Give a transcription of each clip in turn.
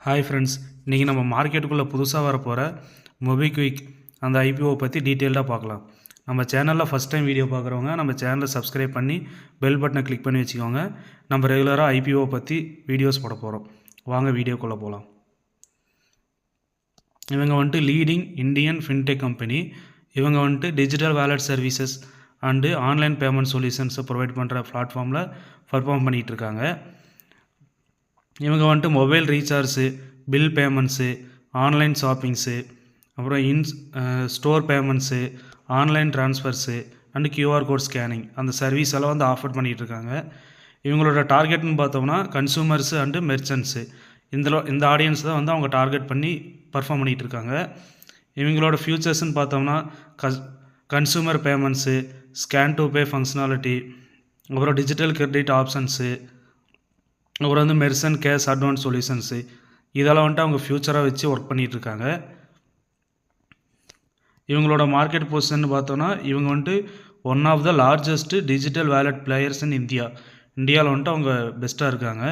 Hi friends, இன்றைக்கி நம்ம மார்க்கெட்டுக்குள்ளே புதுசாக வரப்போகிற மொபிக்விக் அந்த ஐபிஓ பற்றி டீட்டெயில்டாக பார்க்கலாம். நம்ம சேனலில் ஃபஸ்ட் டைம் வீடியோ பார்க்குறவங்க நம்ம சேனலை சப்ஸ்கிரைப் பண்ணி பெல் பட்டனை கிளிக் பண்ணி வச்சுக்கோங்க. நம்ம ரெகுலராக ஐபிஓ பற்றி வீடியோஸ் போட போகிறோம். வாங்க வீடியோக்குள்ளே போகலாம். இவங்க வந்துட்டு லீடிங் இந்தியன் ஃபின்டெக் கம்பெனி. இவங்க வந்துட்டு digital wallet services and online payment சொல்யூஷன்ஸை ப்ரொவைட் பண்ணுற பிளாட்ஃபார்மில் பர்ஃபார்ம் பண்ணிகிட்ருக்காங்க. இவங்க வந்துட்டு mobile recharge, bill payments, online shoppings, அப்புறம் store payments, online transfers and QR code scanning அந்த சர்வீஸ் எல்லாம் வந்து ஆஃபர் பண்ணிகிட்ருக்காங்க. இவங்களோட டார்கெட்னு பார்த்தோம்னா கன்சூமர்ஸு அண்டு மெர்ச்சன்ட்ஸு இந்த ஆடியன்ஸ் தான் வந்து அவங்க டார்கெட் பண்ணி பர்ஃபார்ம் பண்ணிகிட்ருக்காங்க. இவங்களோட ஃபியூச்சர்ஸ்ன்னு பார்த்தோம்னா consumer payments, scan to pay functionality, அப்புறம் டிஜிட்டல் கிரெடிட் ஆப்ஷன்ஸு, அப்புறம் வந்து மெர்சன்ட் கேஷ் அட்வான்ஸ் சொல்யூஷன்ஸு இதெல்லாம் வந்துட்டு அவங்க ஃப்யூச்சராக வச்சு ஒர்க் பண்ணிகிட்ருக்காங்க. இவங்களோட மார்க்கெட் பொசிஷன் பார்த்தோன்னா இவங்க வந்துட்டு one of the largest digital wallet players in இந்தியாவில் வந்துட்டு அவங்க பெஸ்ட்டாக இருக்காங்க.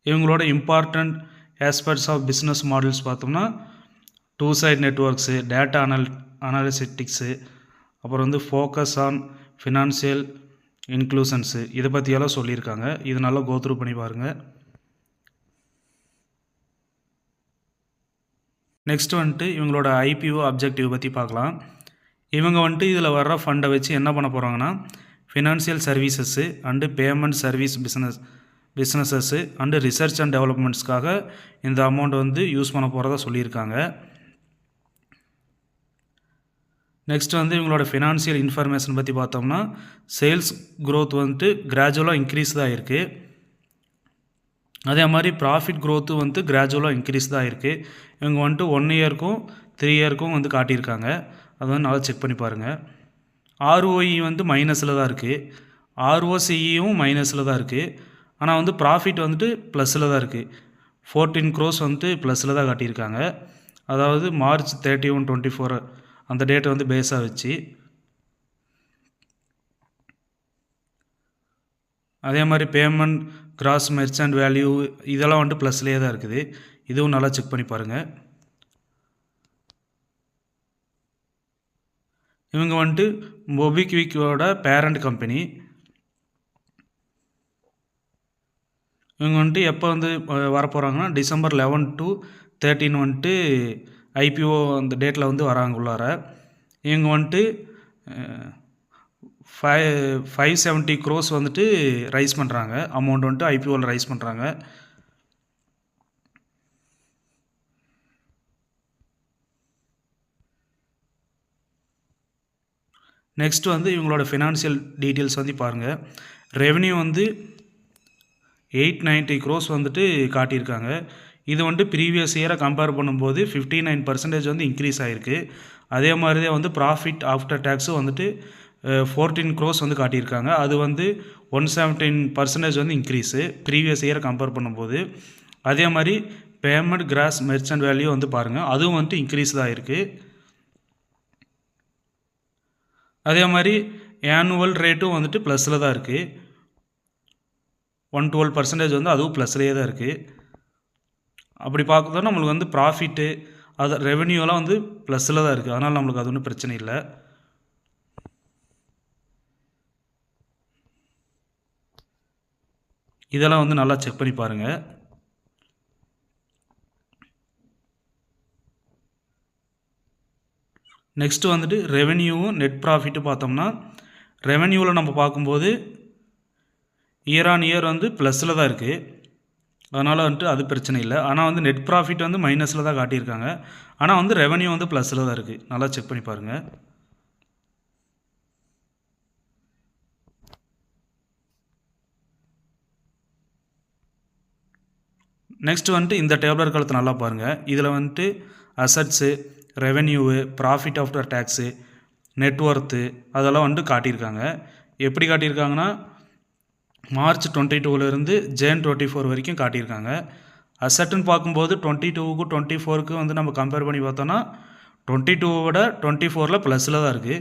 இவங்களோட important aspects of business models பார்த்தோம்னா two side networks, data analytics, அப்புறம் வந்து ஃபோக்கஸ் ஆன் ஃபினான்ஷியல் இன்க்ளூஷன்ஸு இதை பற்றியெல்லாம் சொல்லியிருக்காங்க. இது நல்லா கோத்ரூ பண்ணி பாருங்கள். நெக்ஸ்ட் வந்துட்டு இவங்களோட ஐபிஓ அப்ஜெக்டிவ் பற்றி பார்க்கலாம். இவங்க வந்துட்டு இதில் வர்ற ஃபண்டை வச்சு என்ன பண்ண போகிறாங்கன்னா financial services and payment service businesses and research and டெவலப்மெண்ட்ஸ்க்காக இந்த அமௌண்ட் வந்து யூஸ் பண்ண போகிறதா சொல்லியிருக்காங்க. நெக்ஸ்ட் வந்து இவங்களோட ஃபினான்ஷியல் இன்ஃபர்மேஷன் பற்றி பார்த்தோம்னா சேல்ஸ் க்ரோத் வந்துட்டு கிராஜுவலாக இன்க்ரீஸ் தான் இருக்குது. அதே மாதிரி ப்ராஃபிட் க்ரோத்து வந்து கிராஜுவலாக இன்க்ரீஸ் தான் இருக்குது. இவங்க வந்துட்டு 1 இயருக்கும் 3 இயருக்கும் வந்து காட்டியிருக்காங்க. அதை வந்து நல்லா செக் பண்ணி பாருங்கள். ஆர்ஓஇ வந்து மைனஸில் தான் இருக்குது, ஆர்ஓசியும் மைனஸில் தான் இருக்குது. ஆனால் வந்து ப்ராஃபிட் வந்துட்டு ப்ளஸில் தான் இருக்குது. 14 crores வந்துட்டு ப்ளஸில் தான் காட்டியிருக்காங்க. அதாவது March 31, 2024 அந்த டேட்டை வந்து பேஸாக வச்சு. அதே மாதிரி பேமெண்ட், கிராஸ் மெர்ச்சன்ட் வேல்யூ இதெல்லாம் வந்துட்டு ப்ளஸ்லேயே தான் இருக்குது. இதுவும் நல்லா செக் பண்ணி பாருங்கள். இவங்க வந்துட்டு மொபிக்விக்கோட பேரண்ட் கம்பெனி. இவங்க வந்துட்டு எப்போ வந்து வரப்போகிறாங்கன்னா December 11 to 13 வந்துட்டு ஐபிஓ அந்த டேட்டில் வந்து வராங்க உள்ளார. இவங்க வந்துட்டு 570 crores வந்துட்டு ரைஸ் பண்ணுறாங்க. அமௌண்ட் வந்துட்டு ஐபிஓவில் ரைஸ் பண்ணுறாங்க. நெக்ஸ்ட் வந்து இவங்களோட ஃபினான்ஷியல் டீட்டெயில்ஸ் வந்து பாருங்கள். ரெவென்யூ வந்து 890 crores வந்துட்டு காட்டியிருக்காங்க. இது வந்துட்டு ப்ரீவியஸ் இயரை கம்பேர் பண்ணும்போது 59% வந்து இன்க்ரீஸ் ஆகிருக்கு. அதே மாதிரி தான் வந்து ப்ராஃபிட் ஆஃப்டர் டேக்ஸும் வந்துட்டு 14 crores வந்து காட்டியிருக்காங்க. அது வந்து 117% வந்து இன்க்ரீஸு ப்ரீவியஸ் இயரை கம்பேர் பண்ணும்போது. அதே மாதிரி பேமெண்ட், கிராஸ் மெர்ச்சன்ட் வேல்யூ வந்து பாருங்கள், அதுவும் வந்துட்டு இன்க்ரீஸ் தான் இருக்குது. அதே மாதிரி ஆனுவல் ரேட்டும் வந்துட்டு ப்ளஸில் தான் இருக்குது. 112% வந்து அதுவும் ப்ளஸ்லேயே தான் இருக்குது. அப்படி பார்க்குறதா நம்மளுக்கு வந்து ப்ராஃபிட்டு அது ரெவென்யூலாம் வந்து ப்ளஸில் தான் இருக்குது. அதனால் நம்மளுக்கு அது ஒன்றும் பிரச்சனை இல்லை. இதெல்லாம் வந்து நல்லா செக் பண்ணி பாருங்கள். நெக்ஸ்ட்டு வந்துட்டு ரெவென்யூவும் நெட் ப்ராஃபிட்டு பார்த்தோம்னா ரெவென்யூவில் நம்ம பார்க்கும்போது இயர் ஆன் இயர் வந்து ப்ளஸில் தான் இருக்குது. அதனால் வந்துட்டு அது பிரச்சனை இல்லை. ஆனால் வந்து நெட் ப்ராஃபிட் வந்து மைனஸில் தான் காட்டியிருக்காங்க. ஆனால் வந்து ரெவென்யூ வந்து ப்ளஸில் தான் இருக்குது. நல்லா செக் பண்ணி பாருங்கள். நெக்ஸ்ட் வந்துட்டு இந்த டேபிளர் காலத்தை நல்லா பாருங்கள். இதில் வந்துட்டு assets, revenue, profit after tax, networth அதெல்லாம் வந்துட்டு காட்டியிருக்காங்க. எப்படி காட்டியிருக்காங்கன்னா March 22 Jan 24 வரைக்கும் காட்டியிருக்காங்க. அசட்டுன்னு பார்க்கும்போது 22க்கும் 24க்கும் வந்து நம்ம கம்பேர் பண்ணி பார்த்தோன்னா 22 24 ப்ளஸில் தான் இருக்குது.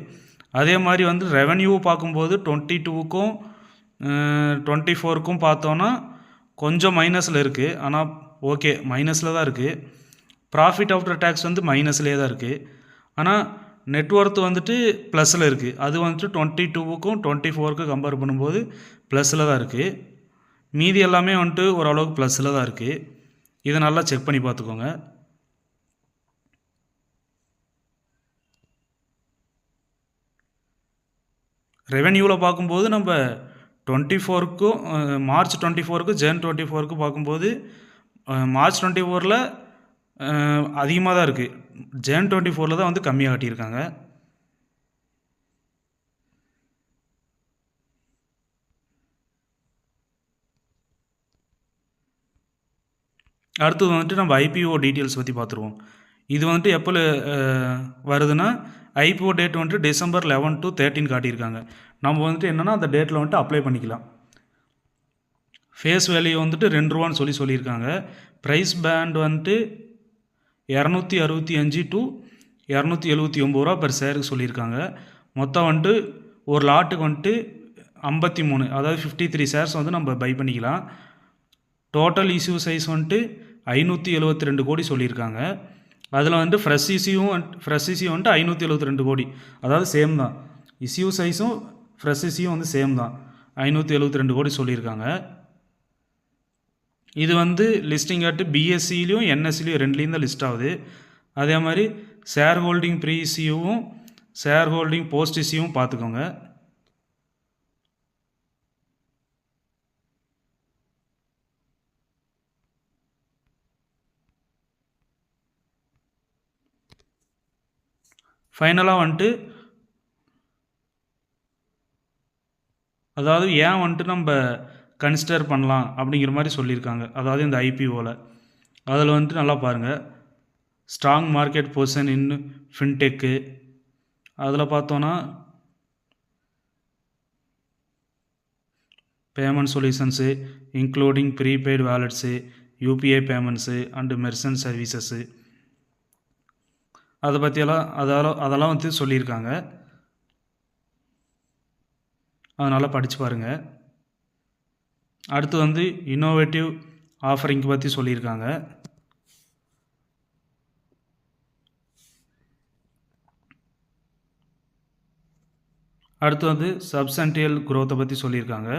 அதே மாதிரி வந்து ரெவென்யூ பார்க்கும்போது 22க்கும் 24க்கும் பார்த்தோன்னா கொஞ்சம் மைனஸில் இருக்குது, ஆனால் ஓகே மைனஸில் தான் இருக்குது. ப்ராஃபிட் ஆஃப்டர் டேக்ஸ் வந்து மைனஸ்லேயே தான் இருக்குது. ஆனால் நெட்ஒர்த் வந்துட்டு ப்ளஸில் இருக்குது. அது வந்துட்டு 22க்கும் 24க்கும் கம்பேர் பண்ணும்போது ப்ளஸில் தான் இருக்குது. மீதி எல்லாமே வந்துட்டு ஓரளவுக்கு ப்ளஸில் தான் இருக்குது. இதை நல்லா செக் பண்ணி பார்த்துக்கோங்க. ரெவென்யூவில் பார்க்கும்போது நம்ம 24க்கும் மார்ச் 24க்கும் ஜன் 24க்கும் பார்க்கும்போது மார்ச் 24ல் அதிகமாக தான் இருக்குது. ஜன் 24ல் தான் வந்து கம்மியாக காட்டியிருக்காங்க. அடுத்தது வந்துட்டு நம்ம ஐபிஓ டீட்டெயில்ஸ் பற்றி பார்த்துருவோம். இது வந்துட்டு எப்போ வருதுன்னா ஐபிஓ டேட் வந்துட்டு December 11 to 13 காட்டியிருக்காங்க. நம்ம வந்துட்டு என்னென்னா அந்த டேட்டில் வந்துட்டு அப்ளை பண்ணிக்கலாம். ஃபேஸ் வேல்யூ வந்துட்டு ₹2 சொல்லியிருக்காங்க. ப்ரைஸ் பேண்ட் வந்துட்டு $265 to $279 per ஷேருக்கு சொல்லியிருக்காங்க. மொத்தம் வந்துட்டு ஒரு லாட்டுக்கு வந்துட்டு 53, அதாவது 53 ஷேர்ஸ் வந்து நம்ம பை பண்ணிக்கலாம். டோட்டல் இஷ்யூ சைஸ் வந்துட்டு 572 கோடி சொல்லியிருக்காங்க. அதில் வந்து ஃப்ரெஷ் இஷ்யூ வந்துட்டு 572 கோடி, அதாவது சேம் தான். இஷ்யூ சைஸும் ஃப்ரெஷ் இஷ்யூ வந்து சேம் தான், 572 கோடி சொல்லியிருக்காங்க. இது வந்து லிஸ்டிங் ஆட்டு பிஎஸ்சிலையும் என்எஸ்சிலையும் ரெண்டுலேயும் தான் லிஸ்ட் ஆகுது. அதே மாதிரி ஷேர் ஹோல்டிங் ப்ரீ இஷ்யூவும் ஷேர் ஹோல்டிங் போஸ்ட் இஷ்யூவும் பார்த்துக்கோங்க. ஃபைனலாக வந்துட்டு அதாவது ஏன் வந்துட்டு நம்ம கன்சிடர் பண்ணலாம் அப்படிங்கிற மாதிரி சொல்லியிருக்காங்க. அதாவது இந்த ஐபிஓவில் அதில் வந்துட்டு நல்லா பாருங்கள். Strong market position in fintech, அதில் பார்த்தோன்னா payment solutions including prepaid wallets, UPI payments and merchant services, அதை பற்றியெல்லாம் அதெல்லாம் வந்து சொல்லியிருக்காங்க. அதனால் படித்து பாருங்கள். அடுத்து வந்து இன்னோவேட்டிவ் ஆஃபரிங் பற்றி சொல்லியிருக்காங்க. அடுத்து வந்து சப்ஸ்டன்டியல் குரோத்தை பற்றி சொல்லியிருக்காங்க.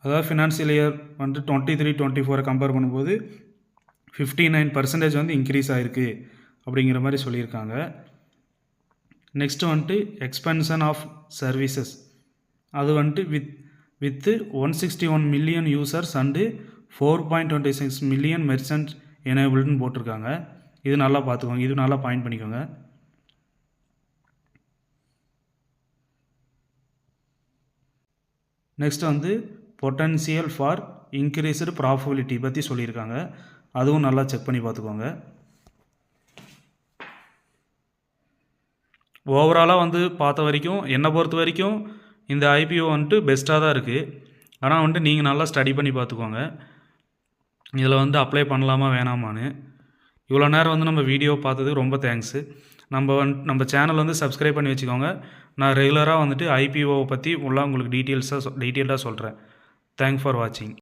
அதாவது ஃபினான்ஷியல் இயர் வந்து 23-24 கம்பேர் பண்ணும்போது 59% வந்து இன்க்ரீஸ் ஆகிருக்கு அப்படிங்கிற மாதிரி சொல்லியிருக்காங்க. நெக்ஸ்ட்டு வந்துட்டு எக்ஸ்பென்ஷன் ஆஃப் சர்வீசஸ், அது வந்துட்டு வித்து 161 million users and 4.26 million merchant எனேபிள்டுன்னு போட்டிருக்காங்க. இது நல்லா பார்த்துக்கோங்க, இது நல்லா பாயிண்ட் பண்ணிக்கோங்க. நெக்ஸ்ட் வந்து பொட்டன்சியல் ஃபார் இன்க்ரீஸ்டு ப்ராஃபிபிலிட்டி பற்றி சொல்லியிருக்காங்க. அதுவும் நல்லா செக் பண்ணி பார்த்துக்கோங்க. ஓவராலாக வந்து பார்த்த வரைக்கும் என்னை பொறுத்த வரைக்கும் இந்த ஐபிஓ வந்துட்டு பெஸ்ட்டாக தான் இருக்குது. ஆனால் வந்துட்டு நீங்கள் நல்லா ஸ்டடி பண்ணி பார்த்துக்கோங்க, இதில் வந்து அப்ளை பண்ணலாமா வேணாமான்னு. இவ்வளோ நேரம் வந்து நம்ம வீடியோ பார்த்ததுக்கு ரொம்ப தேங்க்ஸு. நம்ம சேனல் வந்து சப்ஸ்கிரைப் பண்ணி வச்சுக்கோங்க. நான் ரெகுலராக வந்துட்டு ஐபிஓவை பற்றி ஃபுல்லாக உங்களுக்கு டீட்டெயில்டாக சொல்கிறேன். தேங்க்ஸ் ஃபார் வாட்சிங்.